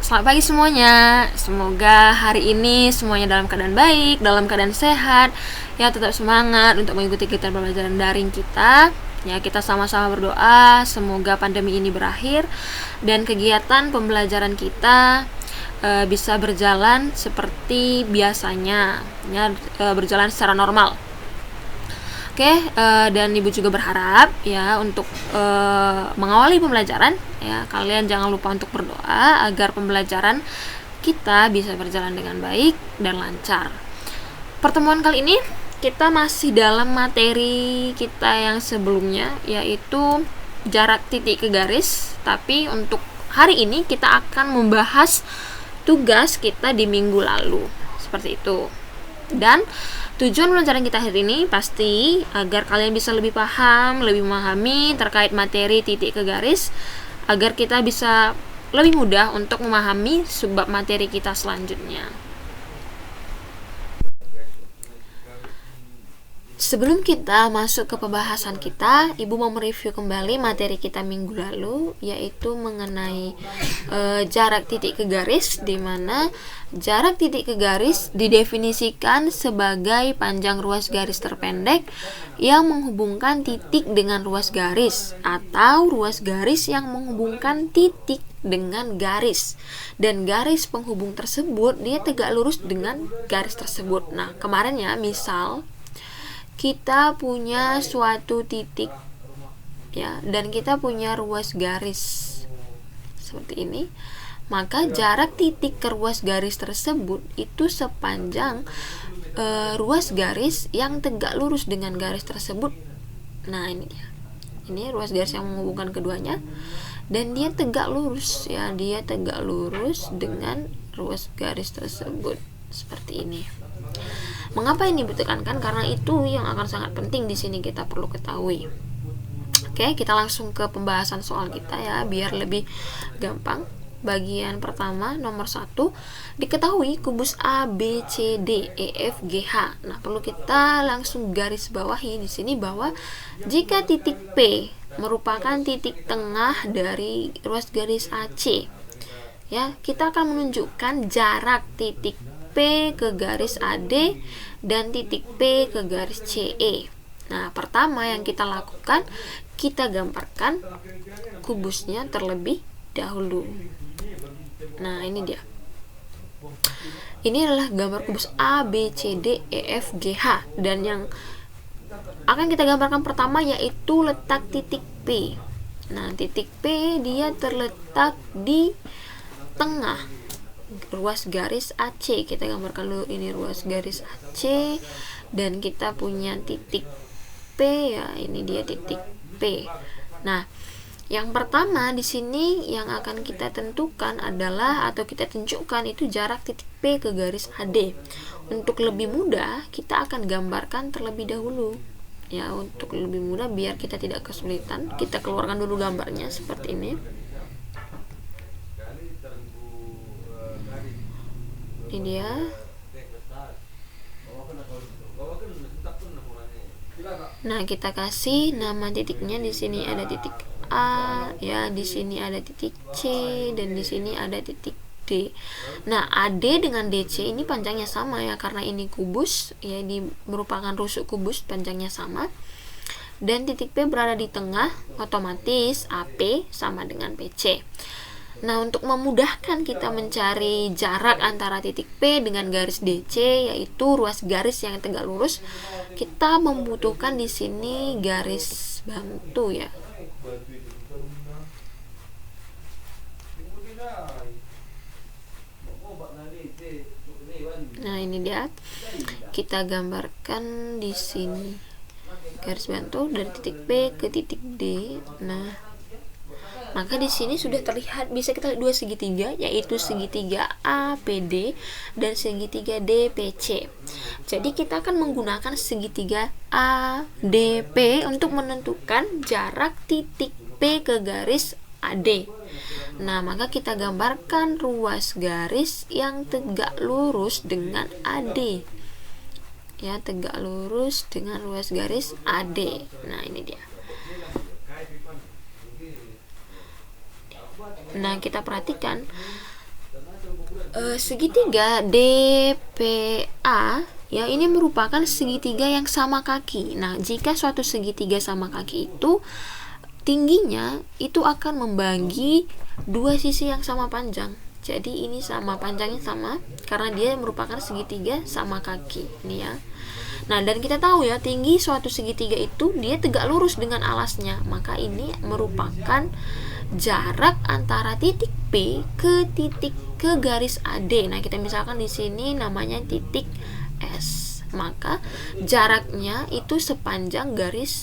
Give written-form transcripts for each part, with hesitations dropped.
Selamat pagi semuanya. Semoga hari ini semuanya dalam keadaan baik, dalam keadaan sehat. Ya, tetap semangat untuk mengikuti kegiatan pembelajaran daring kita. Ya, kita sama-sama berdoa semoga pandemi ini berakhir dan kegiatan pembelajaran kita bisa berjalan seperti biasanya, ya, berjalan secara normal. Oke, dan Ibu juga berharap ya untuk mengawali pembelajaran ya, kalian jangan lupa untuk berdoa agar pembelajaran kita bisa berjalan dengan baik dan lancar. Pertemuan kali ini kita masih dalam materi kita yang sebelumnya, yaitu jarak titik ke garis, tapi untuk hari ini kita akan membahas tugas kita di minggu lalu, seperti itu. Dan tujuan pelajaran kita hari ini pasti agar kalian bisa lebih paham, lebih memahami terkait materi titik ke garis, agar kita bisa lebih mudah untuk memahami subbab materi kita selanjutnya. Sebelum kita masuk ke pembahasan kita, Ibu mau mereview kembali materi kita minggu lalu, yaitu mengenai jarak titik ke garis, di mana jarak titik ke garis didefinisikan sebagai panjang ruas garis terpendek yang menghubungkan titik dengan ruas garis, atau ruas garis yang menghubungkan titik dengan garis, dan garis penghubung tersebut dia tegak lurus dengan garis tersebut. Nah, kemarin ya, misal kita punya suatu titik ya, dan kita punya ruas garis seperti ini, maka jarak titik ke ruas garis tersebut itu sepanjang ruas garis yang tegak lurus dengan garis tersebut. Nah, ini dia. Ini ruas garis yang menghubungkan keduanya, dan dia tegak lurus ya, dia tegak lurus dengan ruas garis tersebut seperti ini. Mengapa ini ditekankan? Karena itu yang akan sangat penting di sini kita perlu ketahui. Oke, kita langsung ke pembahasan soal kita ya, biar lebih gampang. Bagian pertama, nomor 1, diketahui kubus A, B, C, D, E, F, G, H. Nah, perlu kita langsung garis bawahi di sini bahwa jika titik P merupakan titik tengah dari ruas garis AC, ya, kita akan menunjukkan jarak titik P ke garis AD dan titik P ke garis CE. Nah, pertama yang kita lakukan, kita gambarkan kubusnya terlebih dahulu. Nah, ini dia. Ini adalah gambar kubus A, B, C, D, E, F, G, H. Dan yang akan kita gambarkan pertama yaitu letak titik P. Nah, titik P dia terletak di tengah ruas garis AC. Kita gambarkan dulu ini ruas garis AC, dan kita punya titik P ya, ini dia titik P. Nah, yang pertama di sini yang akan kita tentukan adalah, atau kita tunjukkan, itu jarak titik P ke garis AD. Untuk lebih mudah kita akan gambarkan terlebih dahulu ya, untuk lebih mudah biar kita tidak kesulitan. Kita keluarkan dulu gambarnya seperti ini. Ini dia. Nah, kita kasih nama titiknya. Di sini ada titik A ya, di sini ada titik C, dan di sini ada titik D. Nah, AD dengan DC ini panjangnya sama ya, karena ini kubus ya, ini merupakan rusuk kubus, panjangnya sama. Dan titik P berada di tengah, otomatis AP sama dengan PC. Nah, untuk memudahkan kita mencari jarak antara titik P dengan garis DC, yaitu ruas garis yang tegak lurus, kita membutuhkan di sini garis bantu ya. Nah, ini dia. Kita gambarkan di sini garis bantu dari titik P ke titik D. Nah, maka di sini sudah terlihat, bisa kita lihat dua segitiga, yaitu segitiga APD dan segitiga DPC. Jadi kita akan menggunakan segitiga ADP untuk menentukan jarak titik P ke garis AD. Nah, maka kita gambarkan ruas garis yang tegak lurus dengan AD. Ya, tegak lurus dengan ruas garis AD. Nah, ini dia. Nah, kita perhatikan Segitiga DPA ya, ini merupakan segitiga yang sama kaki. Nah, jika suatu segitiga sama kaki itu tingginya itu akan membagi dua sisi yang sama panjang. Jadi ini sama panjangnya sama karena dia merupakan segitiga sama kaki. Ini ya. Nah, dan kita tahu ya, tinggi suatu segitiga itu dia tegak lurus dengan alasnya. Maka ini merupakan jarak antara titik P ke garis AD. Nah, kita misalkan di sini namanya titik S. Maka jaraknya itu sepanjang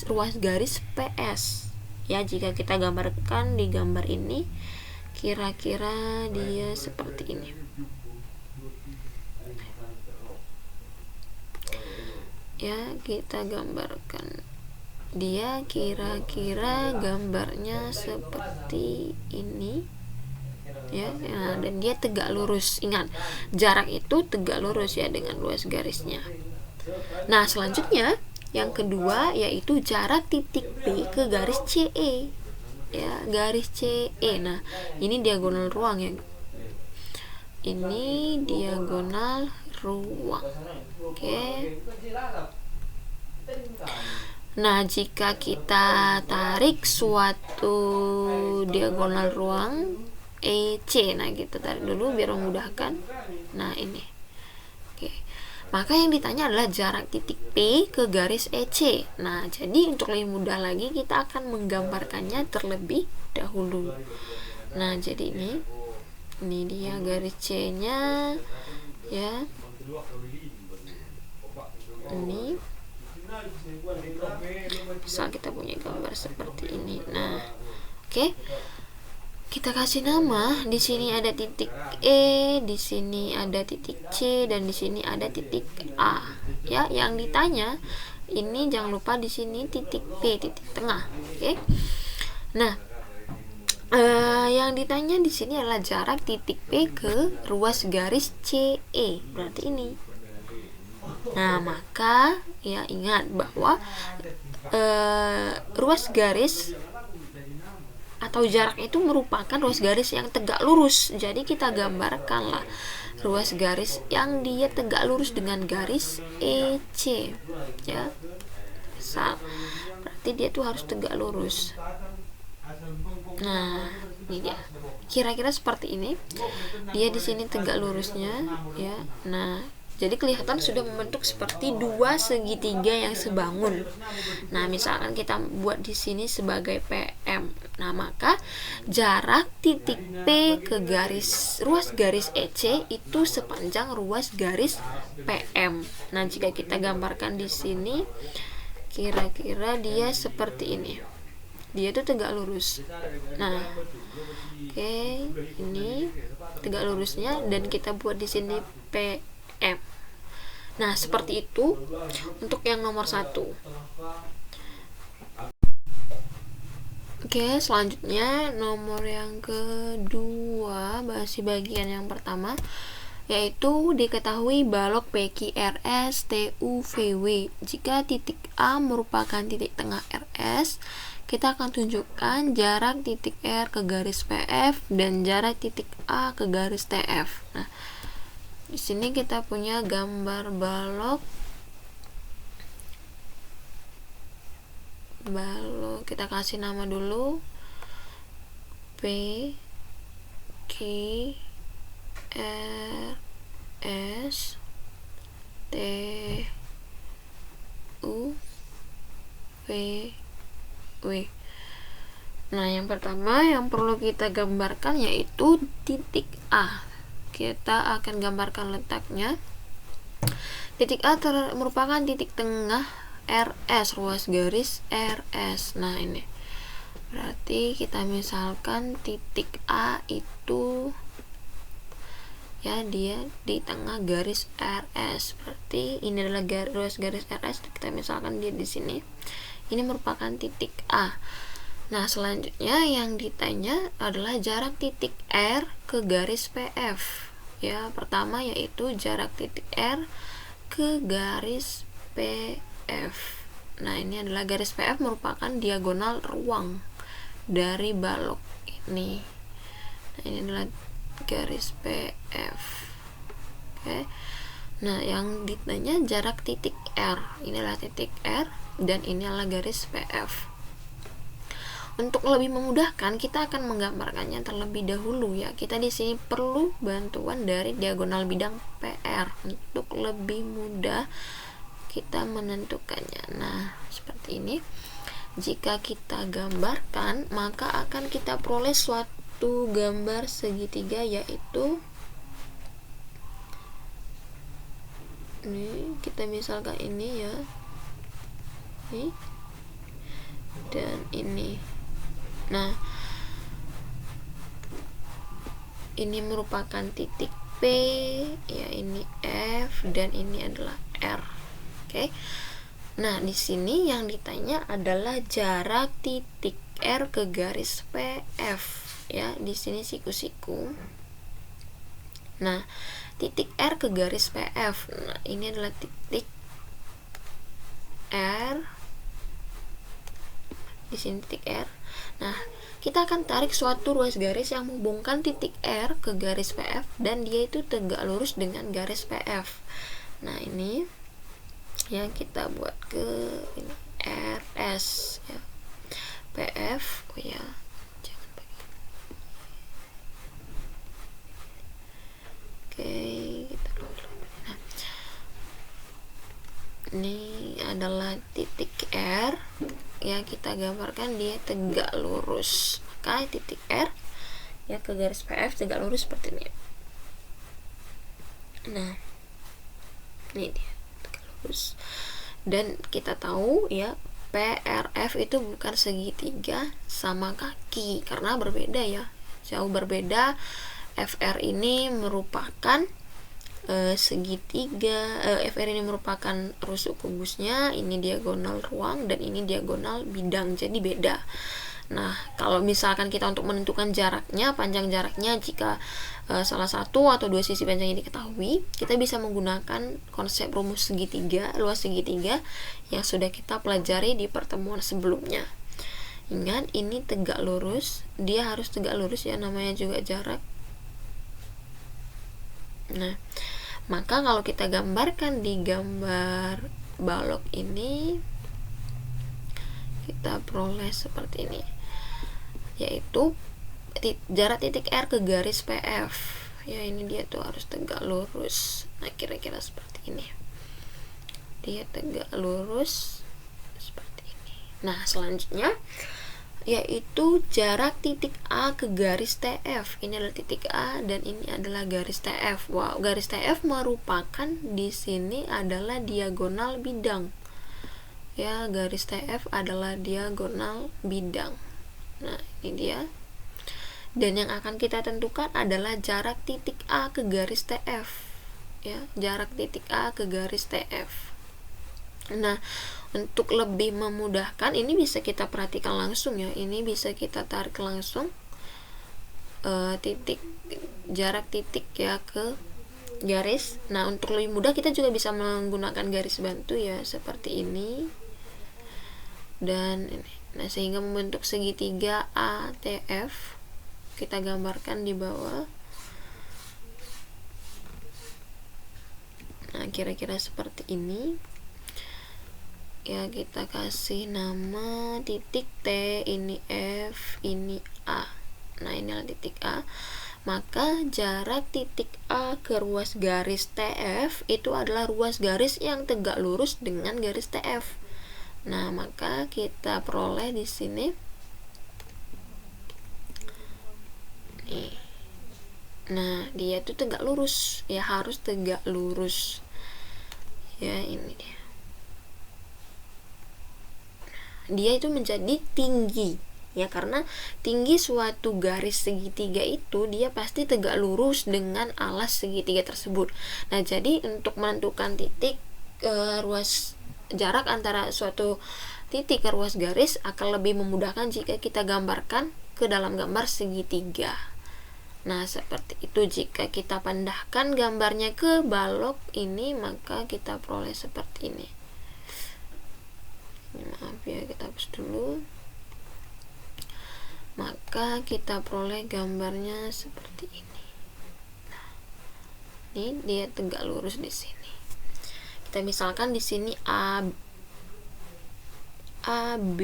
ruas garis PS. Ya, jika kita gambarkan di gambar ini, kira-kira dia seperti ini. Ya, kita gambarkan dia kira-kira gambarnya seperti ini ya. Nah, dan dia tegak lurus. Ingat, jarak itu tegak lurus ya dengan luas garisnya. Nah, selanjutnya yang kedua yaitu jarak titik P ke garis CE ya, garis CE. Nah, ini diagonal ruang ya, ini diagonal ruang. Oke. Nah, jika kita tarik suatu diagonal ruang EC, nah kita tarik dulu biar memudahkan. Nah, ini. Oke. Maka yang ditanya adalah jarak titik P ke garis EC. Nah, jadi untuk lebih mudah lagi kita akan menggambarkannya terlebih dahulu. Nah, jadi ini dia garis C-nya ya. Ini misal kita punya gambar seperti ini. Nah, oke. Kita kasih nama. Di sini ada titik E, di sini ada titik C, dan di sini ada titik A. Ya, yang ditanya ini jangan lupa di sini titik P, titik tengah. Oke. Nah, yang ditanya di sini adalah jarak titik P ke ruas garis CE. Berarti ini. Nah, maka ya ingat bahwa ruas garis atau jarak itu merupakan ruas garis yang tegak lurus. Jadi kita gambarkanlah ruas garis yang dia tegak lurus dengan garis EC ya. Berarti dia tuh harus tegak lurus. Nah, ini dia. Kira-kira seperti ini. Dia di sini tegak lurusnya ya. Nah, jadi kelihatan sudah membentuk seperti dua segitiga yang sebangun. Nah, misalkan kita buat di sini sebagai PM. Nah, maka jarak titik P ke ruas garis EC itu sepanjang ruas garis PM. Nah, jika kita gambarkan di sini, kira-kira dia seperti ini. Dia tuh tegak lurus. Nah, oke, ini tegak lurusnya dan kita buat di sini PM. Nah, seperti itu untuk yang nomor 1. Oke, selanjutnya nomor yang kedua, masih bagian yang pertama, yaitu diketahui balok PQRS TUVW. Jika titik A merupakan titik tengah RS, kita akan tunjukkan jarak titik R ke garis PF dan jarak titik A ke garis TF. Nah, di sini kita punya gambar balok. Kita kasih nama dulu P Q R S T U V W. Nah, yang pertama yang perlu kita gambarkan yaitu titik A. Kita akan gambarkan letaknya. Titik A merupakan titik tengah RS, ruas garis RS. Nah, ini berarti kita misalkan titik A itu ya, dia di tengah garis RS. Berarti ini adalah ruas garis RS. Kita misalkan dia di sini. Ini merupakan titik A. Nah, selanjutnya yang ditanya adalah jarak titik R ke garis PF. Ya, pertama yaitu jarak titik R ke garis PF. Nah, ini adalah garis PF merupakan diagonal ruang dari balok ini. Nah, ini adalah garis PF. Oke. Nah, yang ditanya jarak titik R. Inilah titik R dan ini adalah garis PF. Untuk lebih memudahkan, kita akan menggambarkannya terlebih dahulu ya. Kita di sini perlu bantuan dari diagonal bidang PR untuk lebih mudah kita menentukannya. Nah, seperti ini. Jika kita gambarkan, maka akan kita peroleh suatu gambar segitiga, yaitu ini kita misalkan ini ya, ini dan ini. Nah, ini merupakan titik P, ya ini F dan ini adalah R. Oke. Nah, di sini yang ditanya adalah jarak titik R ke garis PF ya. Di sini siku-siku. Nah, titik R ke garis PF. Nah, ini adalah titik R. Di sini titik R. Nah, kita akan tarik suatu ruas garis yang menghubungkan titik R ke garis PF dan dia itu tegak lurus dengan garis PF. Nah, ini yang kita buat ke ini RS ya. PF, oh ya, jangan pakai. Oke, kita nah, ini adalah titik R ya, kita gambarkan dia tegak lurus. Maka titik R ya ke garis PF tegak lurus seperti ini. Nah, ini dia tegak lurus. Dan kita tahu ya, PRF itu bukan segitiga sama kaki karena berbeda ya, jauh berbeda. FR ini merupakan segitiga, FR ini merupakan rusuk kubusnya, ini diagonal ruang dan ini diagonal bidang, jadi beda. Nah, kalau misalkan kita untuk menentukan jaraknya, panjang jaraknya, jika salah satu atau dua sisi panjangnya diketahui, kita bisa menggunakan konsep rumus segitiga, luas segitiga yang sudah kita pelajari di pertemuan sebelumnya. Ingat, ini tegak lurus, dia harus tegak lurus ya, namanya juga jarak. Nah, maka kalau kita gambarkan di gambar balok ini, kita peroleh seperti ini, yaitu jarak titik R ke garis PF ya, ini dia tuh harus tegak lurus. Nah, kira-kira seperti ini, dia tegak lurus seperti ini. Nah, selanjutnya yaitu jarak titik A ke garis TF. Ini adalah titik A dan ini adalah garis TF. Wow, garis TF merupakan di sini adalah diagonal bidang. Ya, garis TF adalah diagonal bidang. Nah, ini dia. Dan yang akan kita tentukan adalah jarak titik A ke garis TF. Ya, jarak titik A ke garis TF. Nah, untuk lebih memudahkan, ini bisa kita perhatikan langsung ya. Ini bisa kita tarik langsung jarak titik ya ke garis. Nah, untuk lebih mudah kita juga bisa menggunakan garis bantu ya, seperti ini. Dan ini. Nah, sehingga membentuk segitiga ATF. Kita gambarkan di bawah. Nah, kira-kira seperti ini. Ya, kita kasih nama titik T, ini F, ini A. Nah, ini adalah titik A. Maka jarak titik A ke ruas garis TF itu adalah ruas garis yang tegak lurus dengan garis TF. Nah, maka kita peroleh di sini. Nih. Nah, dia itu tegak lurus, ya harus tegak lurus. Ya, ini dia. Dia itu menjadi tinggi ya, karena tinggi suatu garis segitiga itu dia pasti tegak lurus dengan alas segitiga tersebut. Nah, jadi untuk menentukan titik ruas jarak antara suatu titik ke ruas garis akan lebih memudahkan jika kita gambarkan ke dalam gambar segitiga. Nah, seperti itu. Jika kita pandahkan gambarnya ke balok ini, maka kita peroleh seperti ini. Maaf ya, kita hapus dulu. Maka kita peroleh gambarnya seperti ini. sini, dia tegak lurus di sini. Kita misalkan di sini AB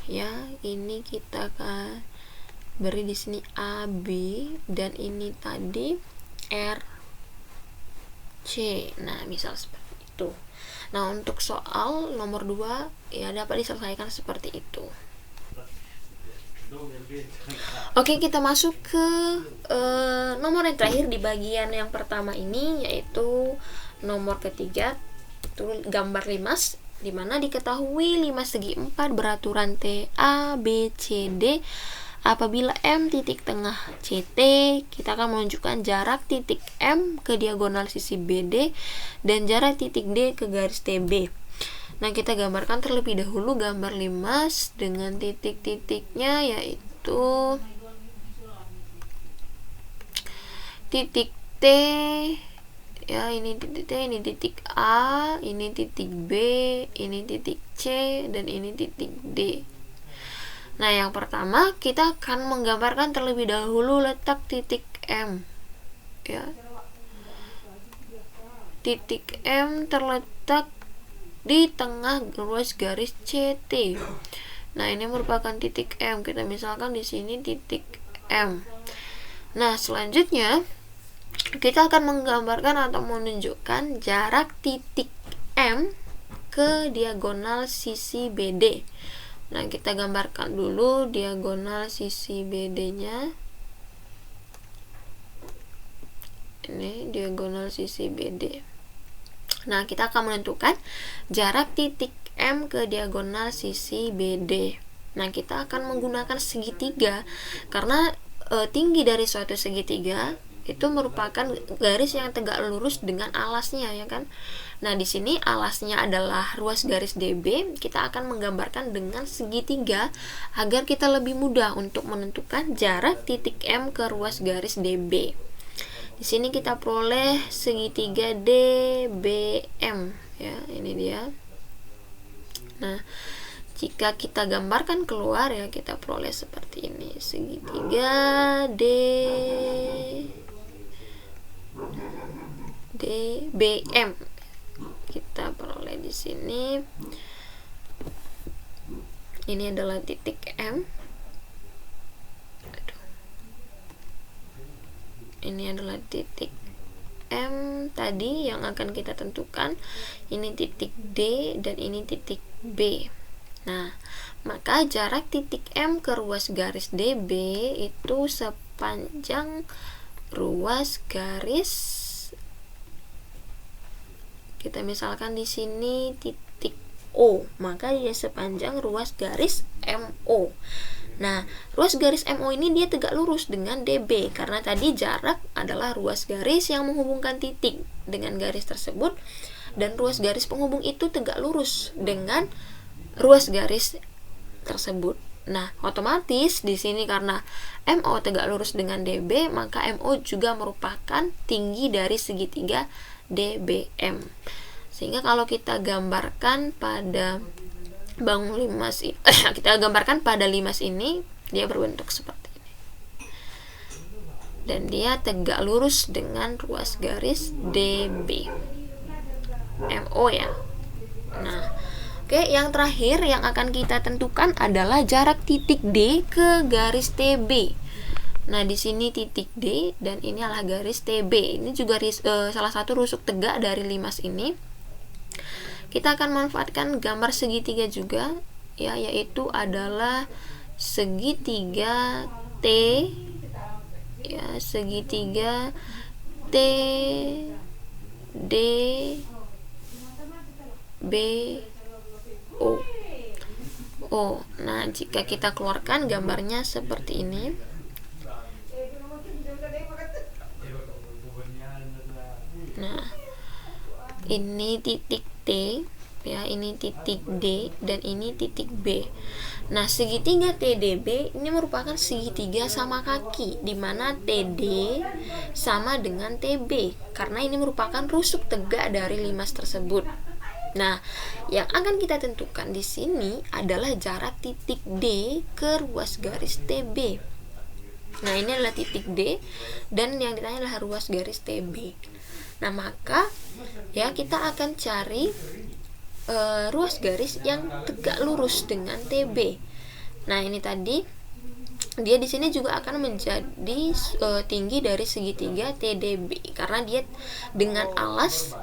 ya, ini kita beri di sini AB, dan ini tadi RC. Nah, misal seperti itu. Nah, untuk soal nomor 2 ya dapat diselesaikan seperti itu. Oke, kita masuk ke nomor yang terakhir di bagian yang pertama ini, yaitu nomor ketiga, itu gambar limas, di mana diketahui limas segi 4 beraturan T A B C D. Apabila M titik tengah CT, kita akan menunjukkan jarak titik M ke diagonal sisi BD dan jarak titik D ke garis TB. Nah, kita gambarkan terlebih dahulu gambar limas dengan titik-titiknya, yaitu titik T ya, ini titik T, ini titik A, ini titik B, ini titik C, dan ini titik D. Nah, yang pertama kita akan menggambarkan terlebih dahulu letak titik M ya. Titik M terletak di tengah ruas garis CT. Nah, ini merupakan titik M. Kita misalkan di sini titik M. Nah, selanjutnya kita akan menggambarkan atau menunjukkan jarak titik M ke diagonal sisi BD. Nah, kita gambarkan dulu diagonal sisi BD-nya. Ini diagonal sisi BD. Nah, kita akan menentukan jarak titik M ke diagonal sisi BD. Nah, kita akan menggunakan segitiga karena tinggi dari suatu segitiga itu merupakan garis yang tegak lurus dengan alasnya, ya kan? Nah, di sini alasnya adalah ruas garis DB. Kita akan menggambarkan dengan segitiga agar kita lebih mudah untuk menentukan jarak titik M ke ruas garis DB. Di sini kita peroleh segitiga DBM ya, ini dia. Nah, jika kita gambarkan keluar ya, kita peroleh seperti ini, segitiga DBM. Kita peroleh di sini. Ini adalah titik M. Ini adalah titik M tadi yang akan kita tentukan. Ini titik D dan ini titik B. Nah, maka jarak titik M ke ruas garis DB itu sepanjang ruas garis, kita misalkan di sini titik O, maka dia sepanjang ruas garis MO. Nah, ruas garis MO ini dia tegak lurus dengan DB karena tadi jarak adalah ruas garis yang menghubungkan titik dengan garis tersebut, dan ruas garis penghubung itu tegak lurus dengan ruas garis tersebut. Nah, otomatis di sini karena MO tegak lurus dengan DB, maka MO juga merupakan tinggi dari segitiga DBM. Sehingga kalau kita gambarkan pada bangun limas kita gambarkan pada limas ini, dia berbentuk seperti ini. Dan dia tegak lurus dengan ruas garis DB. MO ya. Nah, oke, yang terakhir yang akan kita tentukan adalah jarak titik D ke garis TB. Nah, di sini titik D dan ini adalah garis TB. Ini juga salah satu rusuk tegak dari limas ini. Kita akan manfaatkan gambar segitiga juga ya, yaitu adalah segitiga T ya, segitiga T D B O. Nah, jika kita keluarkan gambarnya seperti ini. Nah, ini titik T ya, ini titik D dan ini titik B. Nah, segitiga TDB ini merupakan segitiga sama kaki, di mana TD sama dengan TB karena ini merupakan rusuk tegak dari limas tersebut. Nah, yang akan kita tentukan di sini adalah jarak titik D ke ruas garis TB. Nah, ini adalah titik D dan yang ditanya adalah ruas garis TB. Nah, maka ya kita akan cari ruas garis yang tegak lurus dengan TB. Nah, ini tadi dia di sini juga akan menjadi tinggi dari segitiga TDB karena dia dengan alas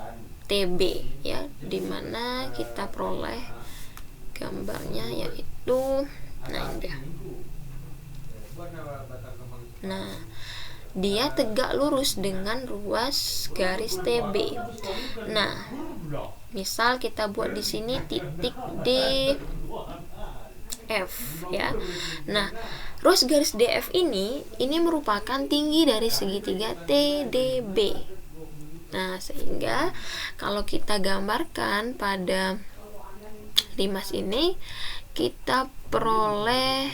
TB ya, dimana kita peroleh gambarnya yaitu nah dia tegak lurus dengan ruas garis TB. Nah, misal kita buat di sini titik DF ya. Nah, ruas garis DF ini merupakan tinggi dari segitiga TDB. Nah, sehingga kalau kita gambarkan pada limas ini, kita peroleh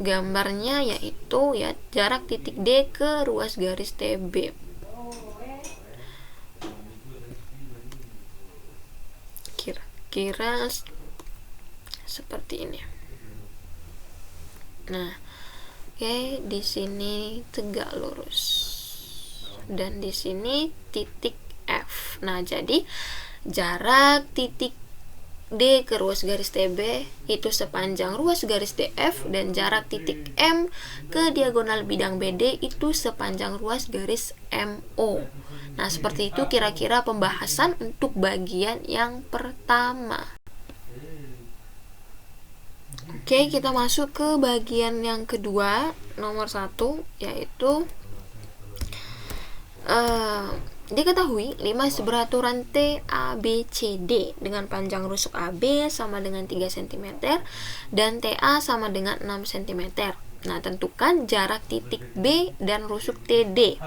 gambarnya yaitu ya jarak titik D ke ruas garis TB. Kira-kira seperti ini. Nah, oke, di sini tegak lurus dan di sini titik F. Nah, jadi jarak titik D ke ruas garis TB itu sepanjang ruas garis DF, dan jarak titik M ke diagonal bidang BD itu sepanjang ruas garis MO. Nah, seperti itu kira-kira pembahasan untuk bagian yang pertama. Oke, kita masuk ke bagian yang kedua, nomor 1, yaitu diketahui limas beraturan TABCD dengan panjang rusuk AB sama dengan 3 cm dan TA sama dengan 6 cm. Nah, tentukan jarak titik B dan rusuk TD.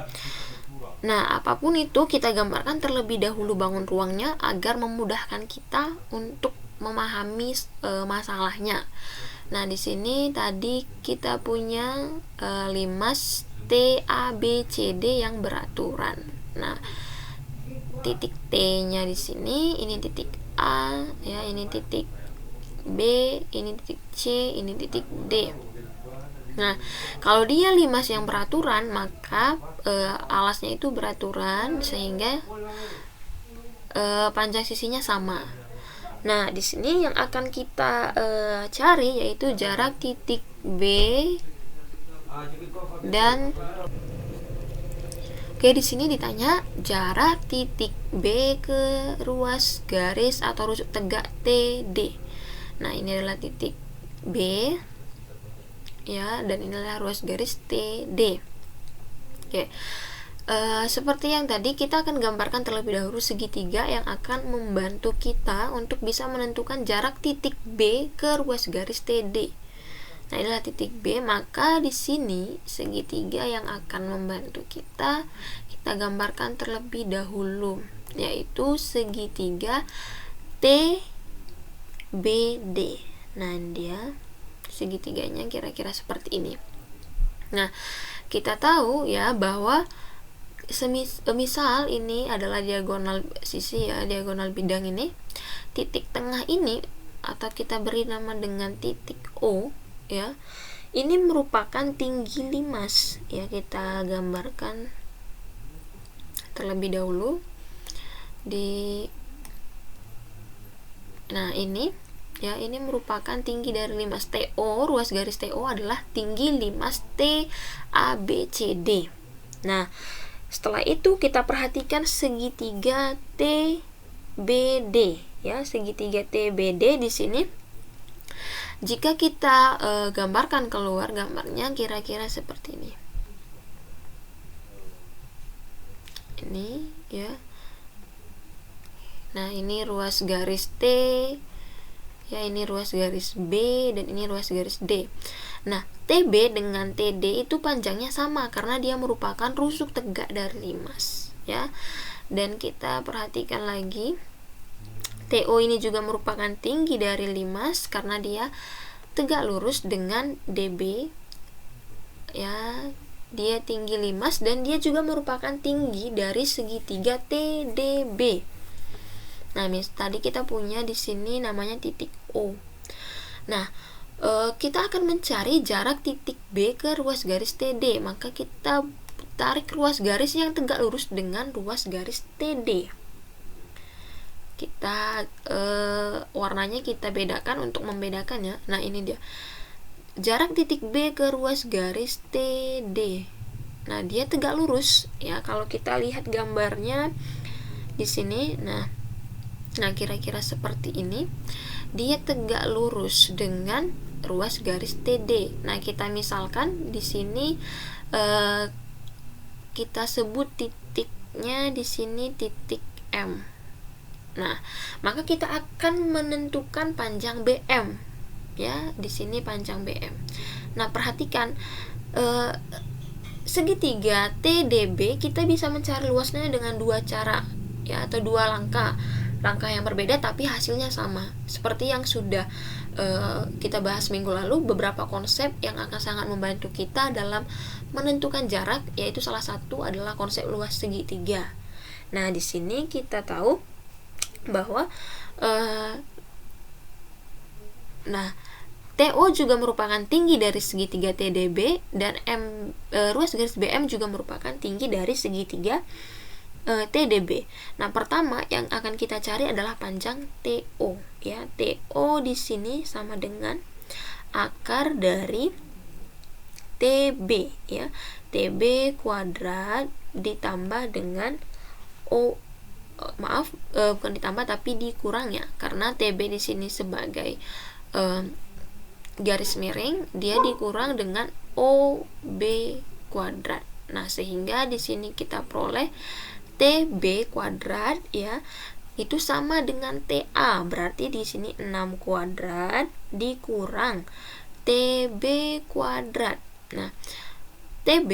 Nah, apapun itu kita gambarkan terlebih dahulu bangun ruangnya agar memudahkan kita untuk memahami masalahnya. Nah, di sini tadi kita punya limas TABCD yang beraturan. Nah, titik T-nya di sini, ini titik A, ya, ini titik B, ini titik C, ini titik D. Nah, kalau dia limas yang beraturan, maka alasnya itu beraturan sehingga panjang sisinya sama. Nah, di sini yang akan kita cari yaitu jarak titik B dan Oke, di sini ditanya jarak titik B ke ruas garis atau rusuk tegak TD. Nah, ini adalah titik B ya, dan ini adalah ruas garis TD. Oke. Seperti yang tadi, kita akan gambarkan terlebih dahulu segitiga yang akan membantu kita untuk bisa menentukan jarak titik B ke ruas garis TD. Nah, inilah titik B, maka di sini segitiga yang akan membantu kita gambarkan terlebih dahulu, yaitu segitiga TBD. Nah, dia segitiganya kira-kira seperti ini. Nah, kita tahu ya bahwa misal ini adalah diagonal sisi ya, diagonal bidang ini, titik tengah ini atau kita beri nama dengan titik O ya, ini merupakan tinggi limas ya. Kita gambarkan terlebih dahulu nah ini ya, ini merupakan tinggi dari limas TO. Ruas garis TO adalah tinggi limas TABCD. Nah, setelah itu kita perhatikan segitiga TBD ya, segitiga TBD di sini. Jika kita gambarkan keluar gambarnya kira-kira seperti ini. Ini ya. Nah, ini ruas garis T ya, ini ruas garis B, dan ini ruas garis D. Nah, TB dengan TD itu panjangnya sama karena dia merupakan rusuk tegak dari limas ya. Dan kita perhatikan lagi, TO ini juga merupakan tinggi dari limas karena dia tegak lurus dengan DB ya. Dia tinggi limas dan dia juga merupakan tinggi dari segitiga TDB. Nah, tadi kita punya di sini namanya titik O. Nah, kita akan mencari jarak titik B ke ruas garis TD, maka kita tarik ruas garis yang tegak lurus dengan ruas garis TD. Kita warnanya kita bedakan untuk membedakannya. Nah, ini dia. Jarak titik B ke ruas garis TD. Nah, dia tegak lurus ya. Kalau kita lihat gambarnya di sini, nah kira-kira seperti ini. Dia tegak lurus dengan ruas garis TD. Nah, kita misalkan di sini kita sebut titiknya di sini titik M. Nah, maka kita akan menentukan panjang BM ya, di sini panjang BM. Nah, perhatikan segitiga TDB kita bisa mencari luasnya dengan dua cara ya, atau dua langkah yang berbeda tapi hasilnya sama. Seperti yang sudah kita bahas minggu lalu, beberapa konsep yang akan sangat membantu kita dalam menentukan jarak, yaitu salah satu adalah konsep luas segitiga. Nah, di sini kita tahu bahwa TO juga merupakan tinggi dari segitiga TDB, dan ruas garis BM juga merupakan tinggi dari segitiga TDB. Nah, pertama yang akan kita cari adalah panjang TO ya. TO di sini sama dengan akar dari TB ya. TB kuadrat ditambah dengan bukan ditambah tapi dikurang ya, karena TB di sini sebagai garis miring, dia dikurang dengan OB kuadrat. Nah, sehingga di sini kita peroleh TB kuadrat ya, itu sama dengan TA, berarti di sini 6 kuadrat dikurang TB kuadrat. Nah, TB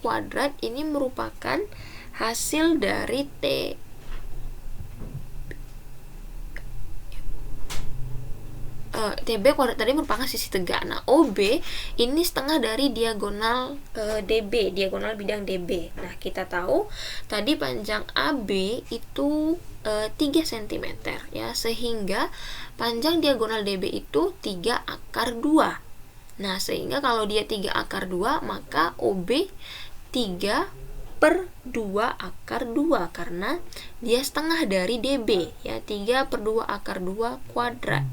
kuadrat ini merupakan hasil dari TB kuadrat tadi merupakan sisi tegak. Nah, OB ini setengah dari diagonal DB, diagonal bidang DB. Nah, kita tahu tadi panjang AB itu 3 cm ya, sehingga panjang diagonal DB itu 3 akar 2. Nah, sehingga kalau dia 3 akar 2, maka OB 3/2 akar 2, karena dia setengah dari DB ya, 3/2 akar 2 kuadrat.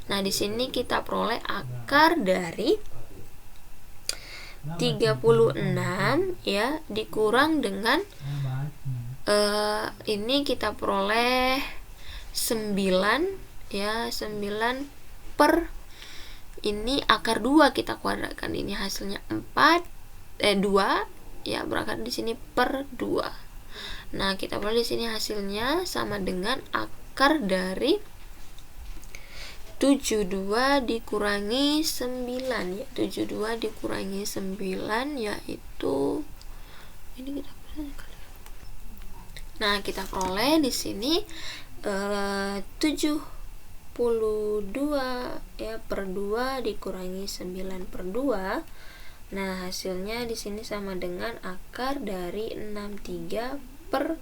Nah, di sini kita peroleh akar dari 36 ya, dikurang dengan ini kita peroleh 9 ya, 9 per ini akar 2 kita kuadratkan, ini hasilnya 2 ya, berakar di sini per 2. Nah, kita peroleh di sini hasilnya sama dengan akar dari 72 dikurangi 9 ya, 72 dikurangi 9 yaitu ini kita kita peroleh di sini 72 ya per 2 dikurangi 9 per 2. Nah, hasilnya di sini sama dengan akar dari 63 per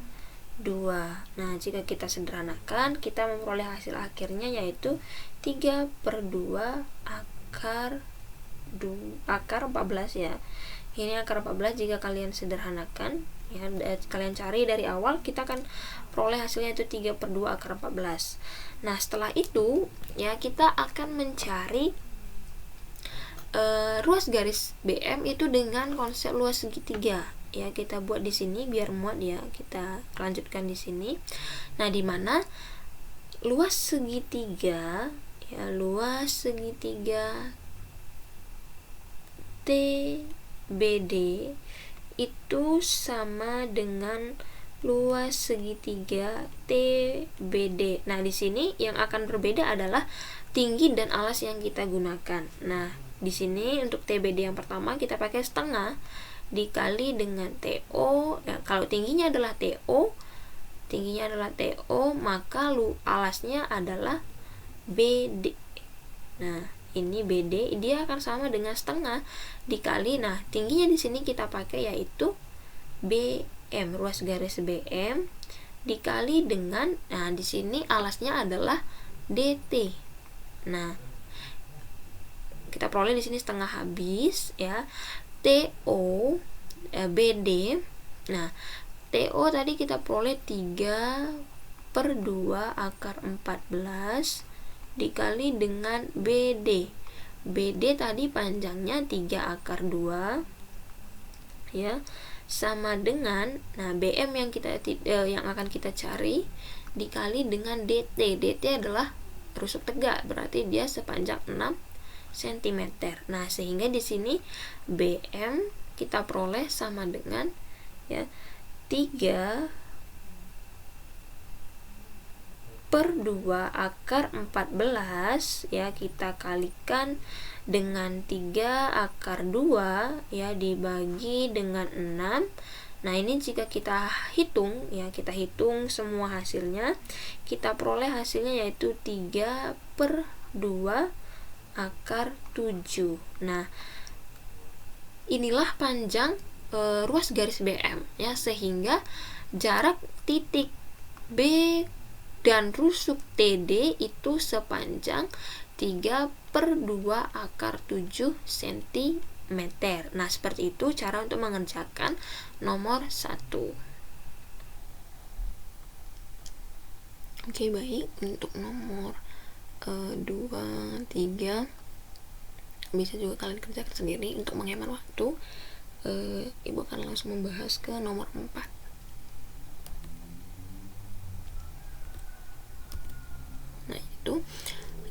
2. Nah, jika kita sederhanakan, kita memperoleh hasil akhirnya yaitu 3/2 akar 14 ya. Ini akar 14 jika kalian sederhanakan ya, kalian cari dari awal, kita akan peroleh hasilnya itu 3/2 akar 14. Nah, setelah itu ya, kita akan mencari ruas garis BM itu dengan konsep luas segitiga ya. Kita buat di sini biar muat ya, kita lanjutkan di sini. Nah, di mana luas segitiga ya, luas segitiga TBD itu sama dengan luas segitiga TBD. Nah, di sini yang akan berbeda adalah tinggi dan alas yang kita gunakan. Nah, di sini untuk TBD yang pertama kita pakai setengah dikali dengan TO ya, kalau tingginya adalah TO, maka alasnya adalah BD. Nah, ini BD, dia akan sama dengan setengah dikali, nah tingginya di sini kita pakai yaitu BM, ruas garis BM dikali dengan, nah di sini alasnya adalah DT. Nah, kita peroleh di sini setengah habis ya. TO BD. Nah, TO tadi kita peroleh 3/2 akar 14 dikali dengan BD. BD tadi panjangnya 3 akar 2 ya, sama dengan, nah BM yang yang akan kita cari dikali dengan DT. DT adalah rusuk tegak, berarti dia sepanjang 6 cm. Nah, sehingga di sini BM kita peroleh sama dengan ya 3/2 akar 14 ya, kita kalikan dengan 3 akar 2 ya, dibagi dengan 6. Nah, ini jika kita hitung ya, kita hitung semua hasilnya, kita peroleh hasilnya yaitu 3/2 akar 7. Nah, inilah panjang ruas garis BM ya, sehingga jarak titik B dan rusuk TD itu sepanjang 3/2 akar 7 cm. Nah, seperti itu cara untuk mengerjakan nomor 1. Oke, baik. Untuk nomor 2, 3 bisa juga kalian kerjakan sendiri untuk menghemat waktu. Ibu akan langsung membahas ke nomor 4. Nah, itu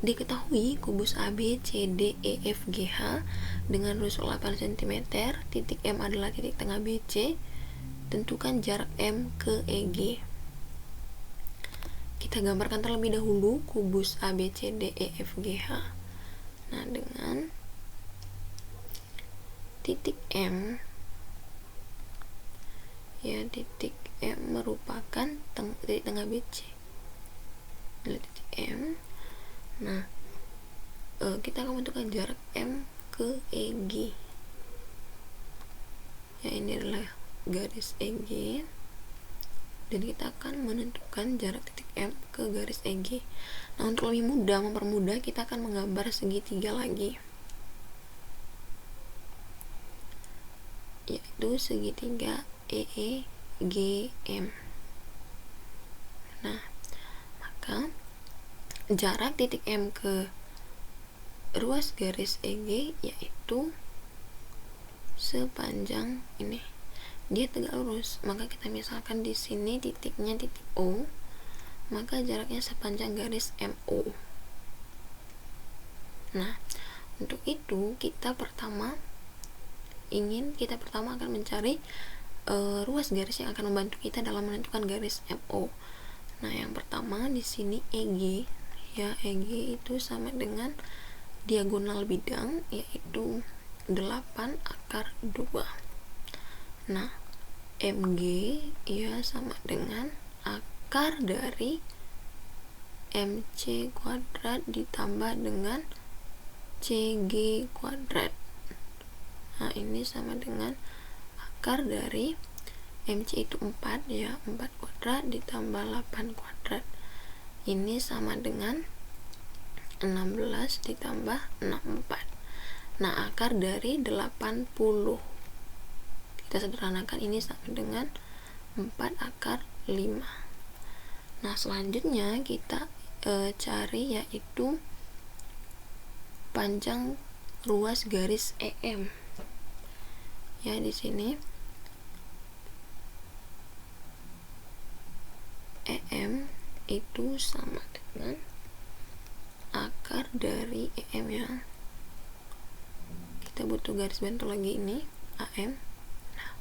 diketahui kubus AB, CD, E, F, G, H dengan rusuk 8 cm, titik M adalah titik tengah BC. Tentukan jarak M ke EG. Kita gambarkan terlebih dahulu kubus AB, CD, E, F, G, H. Nah, dengan titik M ya, titik M merupakan titik tengah BC. Titik M. Nah, kita akan menentukan jarak M ke EG ya, ini adalah garis EG, dan kita akan menentukan jarak titik M ke garis EG. Nah, untuk lebih mudah, mempermudah, kita akan menggambar segitiga lagi, yaitu segitiga EEGM. Nah, maka jarak titik M ke ruas garis EG yaitu sepanjang ini. Dia tegak lurus, maka kita misalkan di sini titiknya titik O, maka jaraknya sepanjang garis MO. Nah, untuk itu kita pertama akan mencari ruas garis yang akan membantu kita dalam menentukan garis MO. Nah, yang pertama di sini EG ya, EG itu sama dengan diagonal bidang yaitu 8 akar 2. Nah, MG ya sama dengan akar dari MC kuadrat ditambah dengan CG kuadrat. Nah, ini sama dengan akar dari MC itu 4 ya, 4 kuadrat ditambah 8 kuadrat. Ini sama dengan 16 ditambah 64. Nah, akar dari 80. Kita sederhanakan, ini sama dengan 4 akar 5. Nah, selanjutnya kita cari yaitu panjang ruas garis EM. Ya, di sini EM itu sama dengan akar dari EM ya. Kita butuh garis bantu lagi, ini AM. Nah,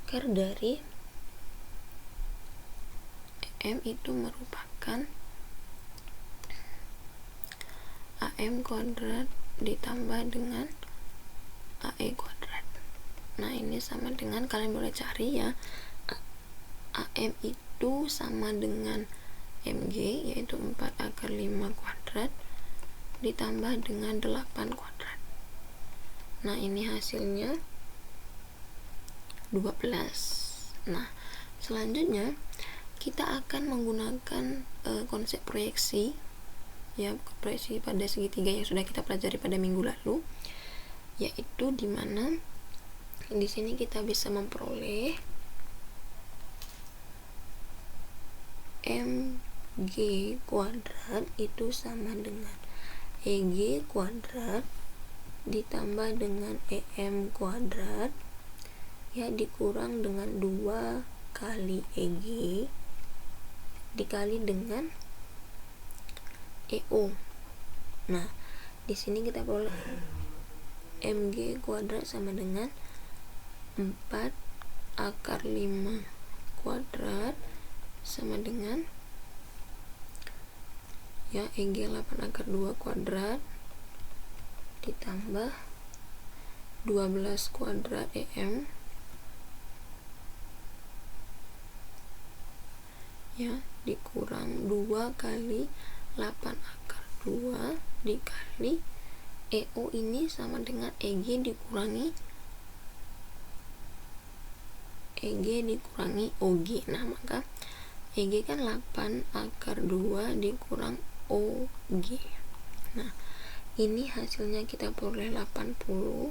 akar dari EM itu merupakan AM kuadrat ditambah dengan AE kuadrat. Nah, ini sama dengan, kalian boleh cari ya, AM itu sama dengan MG yaitu 4 akar 5 kuadrat ditambah dengan 8 kuadrat. Nah, ini hasilnya 12. Nah, selanjutnya kita akan menggunakan konsep proyeksi ya, kopresi pada segitiga yang sudah kita pelajari pada minggu lalu, yaitu dimana di sini kita bisa memperoleh MG kuadrat itu sama dengan EG kuadrat ditambah dengan EM kuadrat, ya, dikurang dengan 2 kali EG dikali dengan EO. Nah, di sini kita peroleh MG kuadrat sama dengan 4 akar 5 kuadrat sama dengan, ya, EG 8 akar 2 kuadrat ditambah 12 kuadrat EM, ya, dikurang 2 kali 8 akar 2 dikali EO ini sama dengan EG dikurangi OG. Nah, maka EG kan 8 akar 2 dikurang OG. Nah, ini hasilnya kita peroleh 80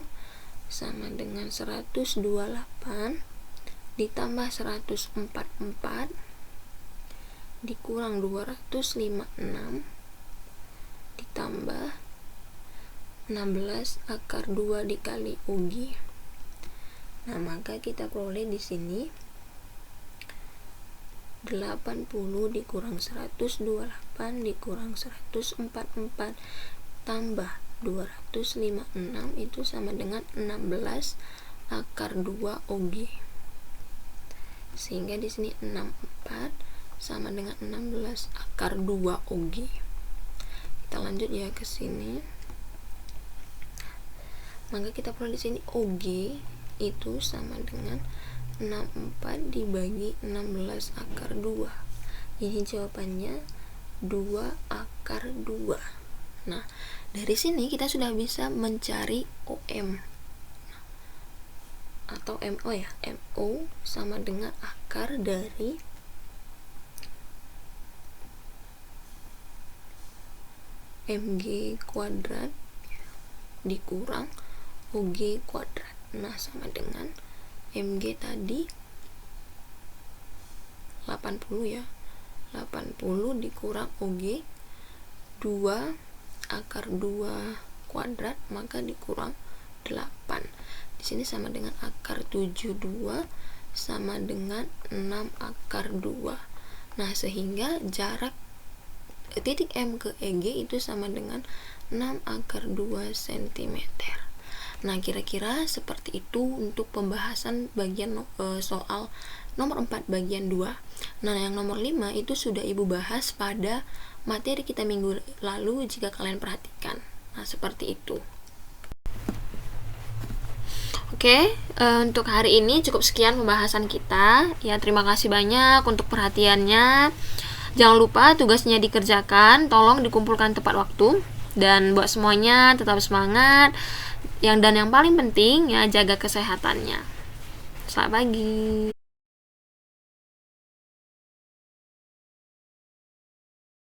sama dengan 128 ditambah 144 dikurang 256 ditambah 16 akar 2 dikali OG. Nah, maka kita peroleh di sini 80 dikurang 128 dikurang 144 tambah 256 itu sama dengan 16 akar 2 OG. Sehingga di sini 64 sama dengan 16 akar 2 OG. Kita lanjut ya ke sini. Maka kita perlu di sini OG itu sama dengan 64 dibagi 16 akar 2. Ini jawabannya 2 akar 2. Nah, dari sini kita sudah bisa mencari OM atau MO, ya. MO sama dengan akar dari MG kuadrat dikurang OG kuadrat. Nah, sama dengan MG tadi 80, ya. 80 dikurang OG 2 akar 2 kuadrat, maka dikurang 8. Di sini sama dengan akar 72 sama dengan 6 akar 2. Nah, sehingga jarak titik M ke EG itu sama dengan 6 akar 2 cm. Nah, kira-kira seperti itu untuk pembahasan bagian soal nomor 4 bagian 2. Nah, yang nomor 5 itu sudah Ibu bahas pada materi kita minggu lalu jika kalian perhatikan. Nah, seperti itu. Oke, untuk hari ini cukup sekian pembahasan kita. Ya, terima kasih banyak untuk perhatiannya. Jangan lupa tugasnya dikerjakan, tolong dikumpulkan tepat waktu, dan buat semuanya tetap semangat. Dan yang paling penting, ya, jaga kesehatannya. Selamat pagi.